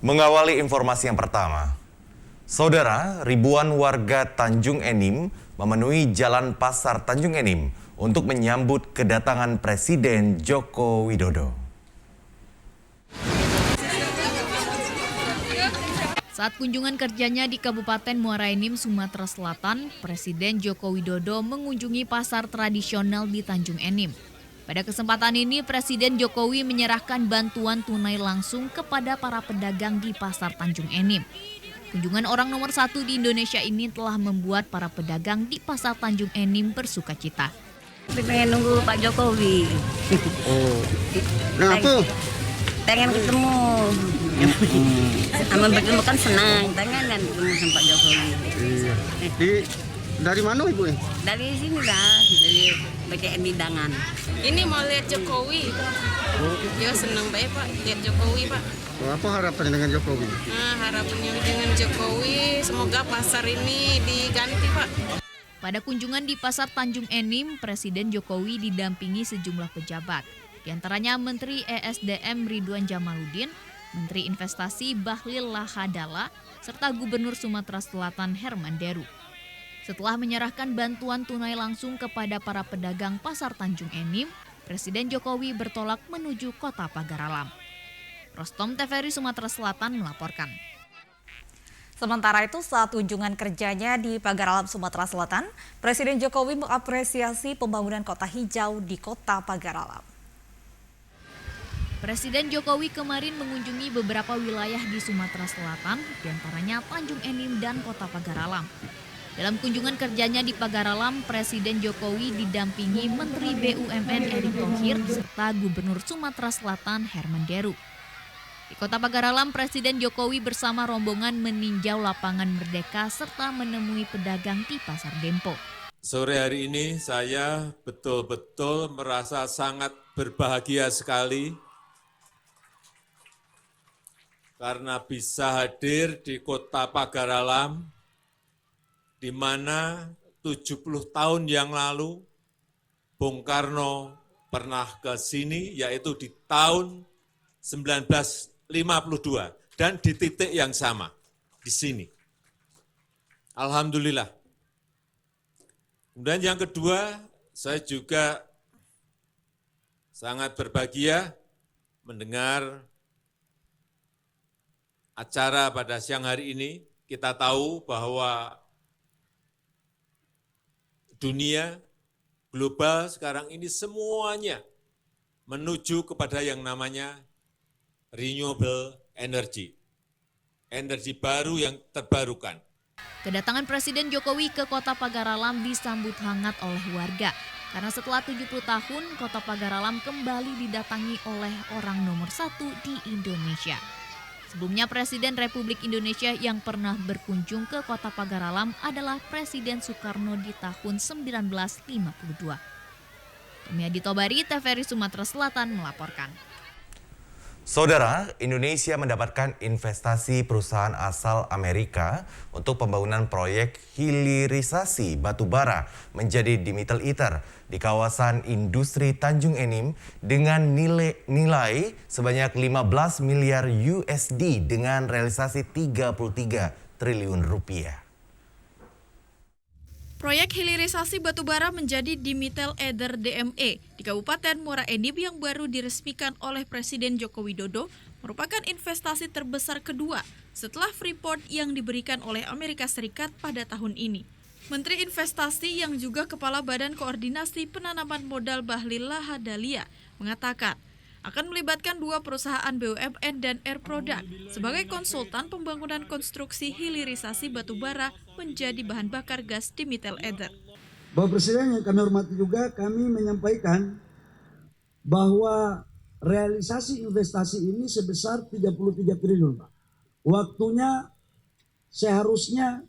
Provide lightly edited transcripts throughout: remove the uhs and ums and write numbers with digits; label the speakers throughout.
Speaker 1: Mengawali informasi yang pertama, Saudara, ribuan warga Tanjung Enim memenuhi Jalan Pasar Tanjung Enim untuk menyambut kedatangan Presiden Joko Widodo.
Speaker 2: Saat kunjungan kerjanya di Kabupaten Muara Enim, Sumatera Selatan, Presiden Joko Widodo mengunjungi pasar tradisional di Tanjung Enim. Pada kesempatan ini, Presiden Jokowi menyerahkan bantuan tunai langsung kepada para pedagang di pasar Tanjung Enim. Kunjungan orang nomor 1 di Indonesia ini telah membuat para pedagang di pasar Tanjung Enim bersukacita.
Speaker 3: Pengen nunggu Pak Jokowi.
Speaker 4: Oh, kenapa?
Speaker 3: Pengen ketemu. Sama bertemu kan senang. Pengen kan ketemu sama Pak Jokowi.
Speaker 4: Iya. Dari mana Ibu?
Speaker 3: Dari sini lah, dari BKM Bidangan.
Speaker 5: Ini mau lihat Jokowi. Ya senang baik Pak, lihat Jokowi Pak.
Speaker 4: Apa harapan dengan Jokowi?
Speaker 5: Nah, harapannya dengan Jokowi, semoga pasar ini diganti Pak.
Speaker 2: Pada kunjungan di pasar Tanjung Enim, Presiden Jokowi didampingi sejumlah pejabat. Di antaranya Menteri ESDM Ridwan Jamaluddin, Menteri Investasi Bahlil Lahadalah, serta Gubernur Sumatera Selatan Herman Deru. Setelah menyerahkan bantuan tunai langsung kepada para pedagang pasar Tanjung Enim, Presiden Jokowi bertolak menuju kota Pagaralam. Rostom TVRI Sumatera Selatan melaporkan.
Speaker 6: Sementara itu, saat kunjungan kerjanya di Pagaralam, Sumatera Selatan, Presiden Jokowi mengapresiasi pembangunan kota hijau di kota Pagaralam.
Speaker 2: Presiden Jokowi kemarin mengunjungi beberapa wilayah di Sumatera Selatan, diantaranya Tanjung Enim dan kota Pagaralam. Dalam kunjungan kerjanya di Pagaralam, Presiden Jokowi didampingi Menteri BUMN Erick Thohir serta Gubernur Sumatera Selatan Herman Deru. Di kota Pagaralam, Presiden Jokowi bersama rombongan meninjau lapangan Merdeka serta menemui pedagang di Pasar Dempo.
Speaker 7: Sore hari ini saya betul-betul merasa sangat berbahagia sekali karena bisa hadir di kota Pagaralam, di mana 70 tahun yang lalu Bung Karno pernah ke sini, yaitu di tahun 1952, dan di titik yang sama, di sini. Alhamdulillah. Kemudian yang kedua, saya juga sangat berbahagia mendengar acara pada siang hari ini. Kita tahu bahwa dunia global sekarang ini semuanya menuju kepada yang namanya renewable energy, energi baru yang terbarukan.
Speaker 2: Kedatangan Presiden Jokowi ke kota Pagaralam disambut hangat oleh warga. Karena setelah 70 tahun, kota Pagaralam kembali didatangi oleh orang nomor 1 di Indonesia. Sebelumnya Presiden Republik Indonesia yang pernah berkunjung ke kota Pagaralam adalah Presiden Soekarno di tahun 1952. Tommy Tobari, TVRI Sumatera Selatan melaporkan.
Speaker 1: Saudara, Indonesia mendapatkan investasi perusahaan asal Amerika untuk pembangunan proyek hilirisasi batu bara menjadi dimethyl ether di kawasan industri Tanjung Enim dengan nilai sebanyak 15 miliar USD dengan realisasi 33 triliun rupiah.
Speaker 8: Proyek hilirisasi batubara menjadi dimethyl ether DME di Kabupaten Muara Enim yang baru diresmikan oleh Presiden Joko Widodo merupakan investasi terbesar kedua setelah Freeport yang diberikan oleh Amerika Serikat pada tahun ini. Menteri Investasi yang juga Kepala Badan Koordinasi Penanaman Modal Bahlil Lahadalia mengatakan akan melibatkan 2 perusahaan BUMN dan Air Product sebagai konsultan pembangunan konstruksi hilirisasi batubara menjadi bahan bakar gas dimethyl ether.
Speaker 9: Bapak Presiden yang kami hormati juga, kami menyampaikan bahwa realisasi investasi ini sebesar 33 triliun, Pak. Waktunya seharusnya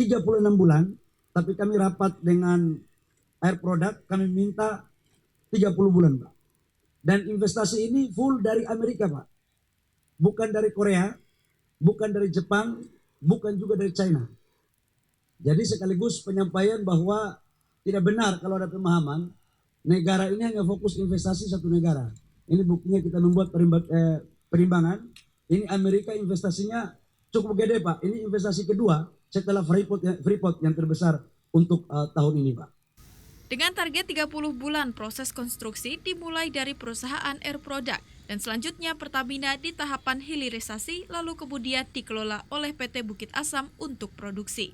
Speaker 9: 36 bulan, tapi kami rapat dengan Air Product, kami minta 30 bulan, Pak. Dan investasi ini full dari Amerika, Pak. Bukan dari Korea, bukan dari Jepang, bukan juga dari China. Jadi sekaligus penyampaian bahwa tidak benar kalau ada pemahaman negara ini hanya fokus investasi satu negara. Ini buktinya kita membuat perimbangan Ini Amerika investasinya cukup gede Pak. Ini investasi kedua setelah Freeport yang terbesar untuk tahun ini Pak.
Speaker 8: Dengan target 30 bulan, proses konstruksi dimulai dari perusahaan Air Product dan selanjutnya Pertamina di tahapan hilirisasi lalu kemudian dikelola oleh PT Bukit Asam untuk produksi.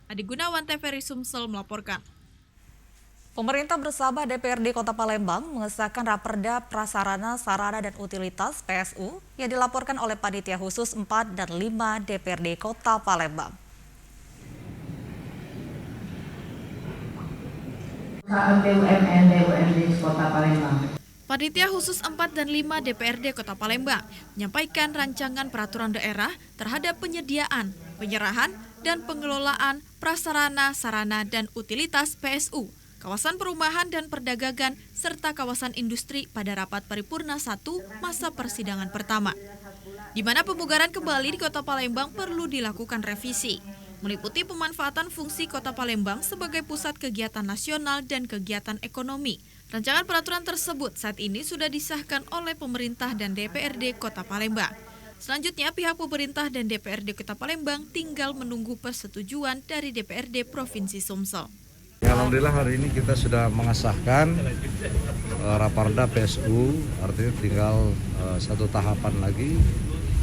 Speaker 8: Adi Gunawan, TVRI Sumsel melaporkan.
Speaker 6: Pemerintah bersama DPRD Kota Palembang mengesahkan Raperda Prasarana, Sarana dan Utilitas PSU yang dilaporkan oleh Panitia Khusus 4 dan 5 DPRD Kota Palembang.
Speaker 10: BUMN BUMD Kota Palembang.
Speaker 8: Panitia Khusus 4 dan 5 DPRD Kota Palembang menyampaikan rancangan peraturan daerah terhadap penyediaan, penyerahan, dan pengelolaan prasarana, sarana, dan utilitas PSU, kawasan perumahan dan perdagangan, serta kawasan industri pada rapat paripurna 1 masa persidangan pertama, di mana pemugaran kembali di Kota Palembang perlu dilakukan revisi, meliputi pemanfaatan fungsi Kota Palembang sebagai pusat kegiatan nasional dan kegiatan ekonomi. Rancangan peraturan tersebut saat ini sudah disahkan oleh pemerintah dan DPRD Kota Palembang. Selanjutnya, pihak pemerintah dan DPRD Kota Palembang tinggal menunggu persetujuan dari DPRD Provinsi Sumsel.
Speaker 11: Alhamdulillah hari ini kita sudah mengesahkan Raperda PSU, artinya tinggal satu tahapan lagi,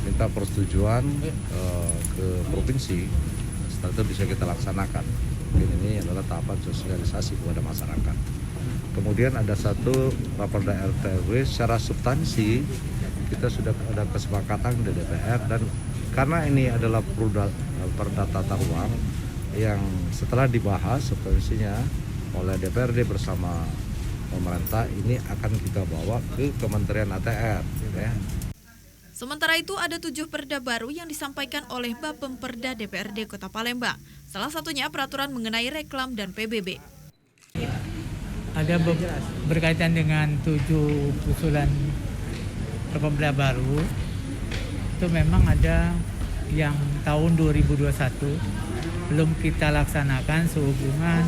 Speaker 11: minta persetujuan ke provinsi. Setelah itu bisa kita laksanakan. Mungkin ini adalah tahapan sosialisasi kepada masyarakat. Kemudian ada satu Raperda RTW secara substansi kita sudah ada kesepakatan di DPR, dan karena ini adalah perda tata ruang yang setelah dibahas substansinya oleh DPRD bersama pemerintah, ini akan kita bawa ke Kementerian ATR. Ya.
Speaker 8: Sementara itu ada 7 perda baru yang disampaikan oleh Bapemperda DPRD Kota Palembang. Salah satunya peraturan mengenai reklam dan PBB.
Speaker 12: Ada berkaitan dengan 7 usulan perda baru. Itu memang ada yang tahun 2021 belum kita laksanakan sehubungan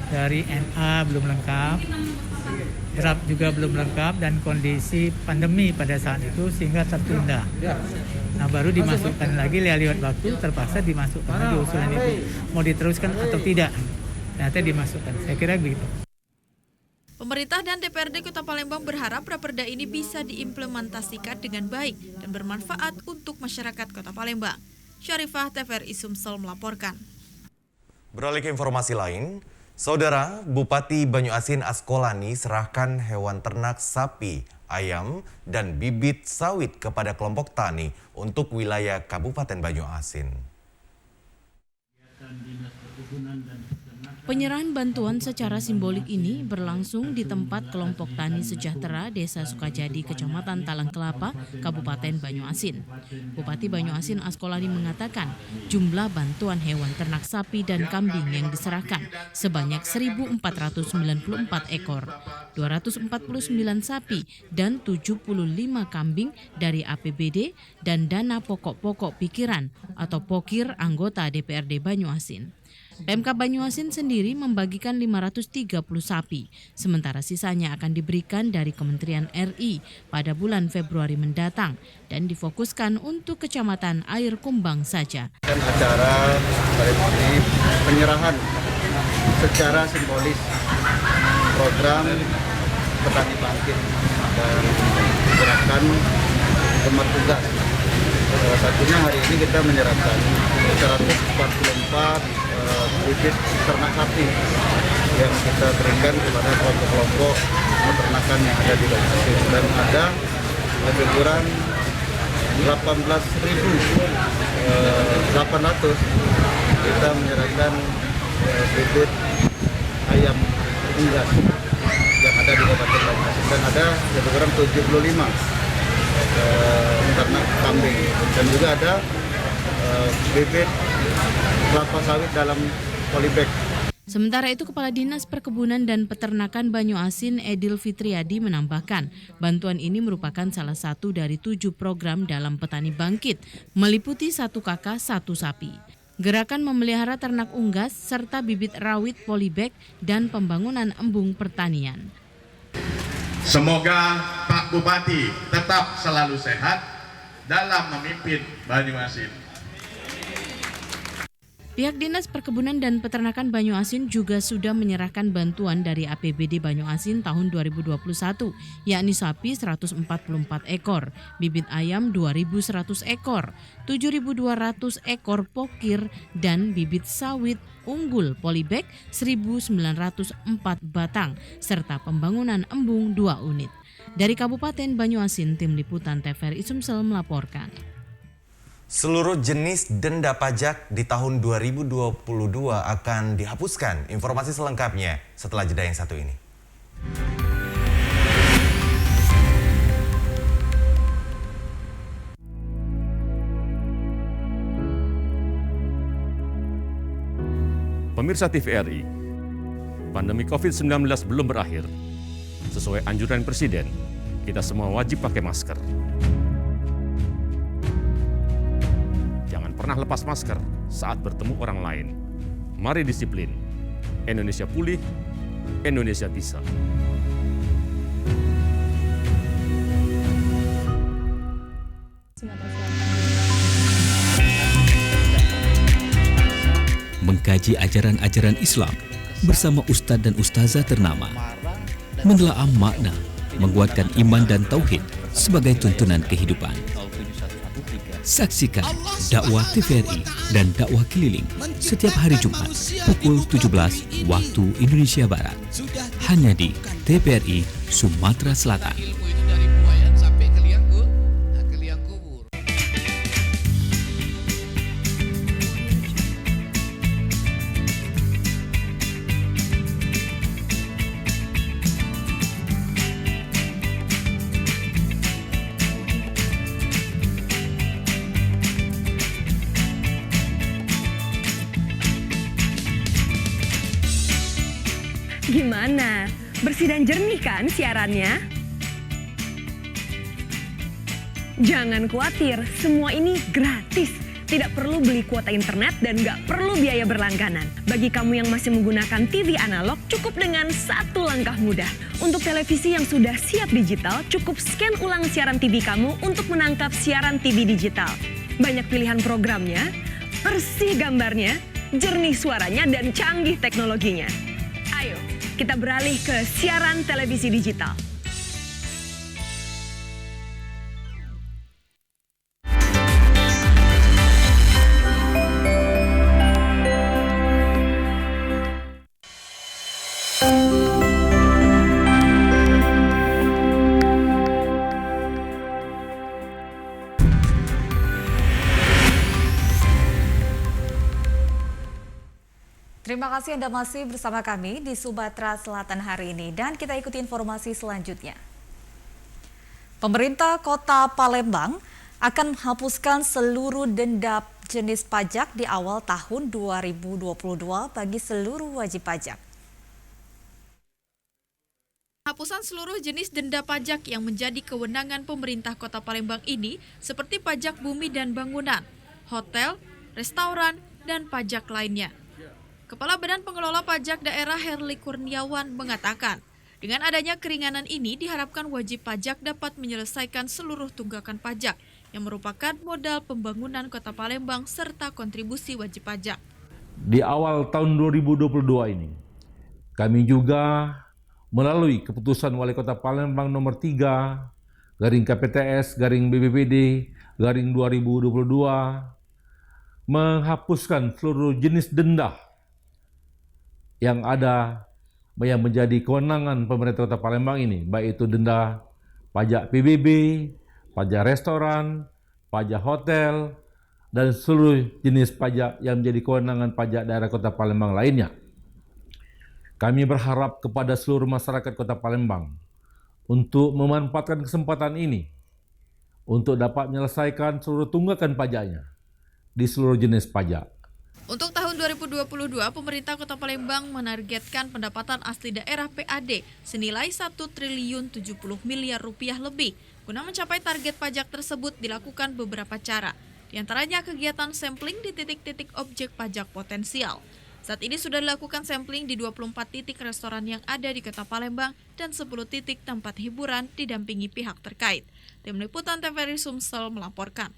Speaker 12: dari NA belum lengkap, draft juga belum lengkap, dan kondisi pandemi pada saat itu sehingga tertunda. Nah, baru dimasukkan lagi lewat waktu, terpaksa dimasukkan lagi usulan itu. Mau diteruskan atau tidak, ternyata dimasukkan. Saya kira begitu.
Speaker 8: Pemerintah dan DPRD Kota Palembang berharap Raperda ini bisa diimplementasikan dengan baik dan bermanfaat untuk masyarakat Kota Palembang. Syarifah, TVRI Sumsel melaporkan.
Speaker 1: Beralih ke informasi lain, Saudara Bupati Banyuasin Askolani serahkan hewan ternak sapi, ayam, dan bibit sawit kepada kelompok tani untuk wilayah Kabupaten Banyuasin.
Speaker 13: Penyerahan bantuan secara simbolik ini berlangsung di tempat kelompok tani sejahtera Desa Sukajadi, Kecamatan Talang Kelapa, Kabupaten Banyuasin. Bupati Banyuasin Askolani mengatakan jumlah bantuan hewan ternak sapi dan kambing yang diserahkan sebanyak 1.494 ekor, 249 sapi dan 75 kambing dari APBD dan dana pokok-pokok pikiran atau POKIR anggota DPRD Banyuasin. Pemkab Banyuasin sendiri membagikan 530 sapi, sementara sisanya akan diberikan dari Kementerian RI pada bulan Februari mendatang dan difokuskan untuk Kecamatan Air Kumbang saja.
Speaker 4: Acara seremoni penyerahan secara simbolis program Petani Bangkit dan gerakan Gemar Tugas. Salah satunya hari ini kita menyerahkan 144 bibit ternak sapi yang kita berikan kepada kelompok-kelompok peternakan yang ada di Banyuasin, dan ada lebih kurang 18.800 kita menyerahkan bibit ayam unggas yang ada di Kabupaten Banyuasin, dan ada lebih kurang 75 ternak kambing, dan juga ada bibit kelapa sawit dalam polybag.
Speaker 13: Sementara itu, Kepala Dinas Perkebunan dan Peternakan Banyuasin Edil Fitriadi menambahkan, bantuan ini merupakan salah satu dari 7 program dalam Petani Bangkit, meliputi 1 kakak 1 sapi. Gerakan memelihara ternak unggas serta bibit rawit polybag dan pembangunan embung pertanian.
Speaker 14: Semoga Pak Bupati tetap selalu sehat dalam memimpin Banyuasin.
Speaker 13: Pihak Dinas Perkebunan dan Peternakan Banyuasin juga sudah menyerahkan bantuan dari APBD Banyuasin tahun 2021, yakni sapi 144 ekor, bibit ayam 2.100 ekor, 7.200 ekor pokir, dan bibit sawit unggul polybag 1.904 batang, serta pembangunan embung 2 unit. Dari Kabupaten Banyuasin, Tim Liputan TVRI Sumsel melaporkan.
Speaker 1: Seluruh jenis denda pajak di tahun 2022 akan dihapuskan. Informasi selengkapnya setelah jeda yang satu ini.
Speaker 15: Pemirsa TVRI, pandemi COVID-19 belum berakhir. Sesuai anjuran Presiden, kita semua wajib pakai masker. Jangan pernah lepas masker saat bertemu orang lain. Mari disiplin. Indonesia pulih, Indonesia bisa.
Speaker 16: Mengkaji ajaran-ajaran Islam bersama ustadz dan ustazah ternama. Menelaah makna, menguatkan iman dan tauhid sebagai tuntunan kehidupan. Saksikan dakwah TVRI dan dakwah keliling setiap hari Jumat pukul 17 waktu Indonesia Barat. Hanya di TVRI Sumatera Selatan.
Speaker 17: Gimana? Bersih dan jernih kan siarannya? Jangan khawatir, semua ini gratis. Tidak perlu beli kuota internet dan nggak perlu biaya berlangganan. Bagi kamu yang masih menggunakan TV analog, cukup dengan satu langkah mudah. Untuk televisi yang sudah siap digital, cukup scan ulang siaran TV kamu untuk menangkap siaran TV digital. Banyak pilihan programnya, bersih gambarnya, jernih suaranya, dan canggih teknologinya. Ayo, kita beralih ke siaran televisi digital.
Speaker 6: Terima kasih Anda masih bersama kami di Sumatera Selatan hari ini dan kita ikuti informasi selanjutnya. Pemerintah Kota Palembang akan menghapuskan seluruh denda jenis pajak di awal tahun 2022 bagi seluruh wajib pajak.
Speaker 8: Penghapusan seluruh jenis denda pajak yang menjadi kewenangan pemerintah Kota Palembang ini seperti pajak bumi dan bangunan, hotel, restoran, dan pajak lainnya. Kepala Badan Pengelola Pajak Daerah Herli Kurniawan mengatakan, dengan adanya keringanan ini diharapkan wajib pajak dapat menyelesaikan seluruh tunggakan pajak yang merupakan modal pembangunan Kota Palembang serta kontribusi wajib pajak.
Speaker 18: Di awal tahun 2022 ini, kami juga melalui keputusan Wali Kota Palembang nomor 3, garing KPTS, garing BPBD, garing 2022, menghapuskan seluruh jenis denda yang ada yang menjadi kewenangan pemerintah Kota Palembang ini, baik itu denda pajak PBB, pajak restoran, pajak hotel, dan seluruh jenis pajak yang menjadi kewenangan pajak daerah Kota Palembang lainnya. Kami berharap kepada seluruh masyarakat Kota Palembang untuk memanfaatkan kesempatan ini untuk dapat menyelesaikan seluruh tunggakan pajaknya di seluruh jenis pajak.
Speaker 8: Untuk tahun 2022, pemerintah Kota Palembang menargetkan pendapatan asli daerah PAD senilai 1 triliun 70 miliar rupiah lebih. Guna mencapai target pajak tersebut dilakukan beberapa cara, di antaranya kegiatan sampling di titik-titik objek pajak potensial. Saat ini sudah dilakukan sampling di 24 titik restoran yang ada di Kota Palembang dan 10 titik tempat hiburan didampingi pihak terkait. Tim Liputan TVRI Sumsel melaporkan.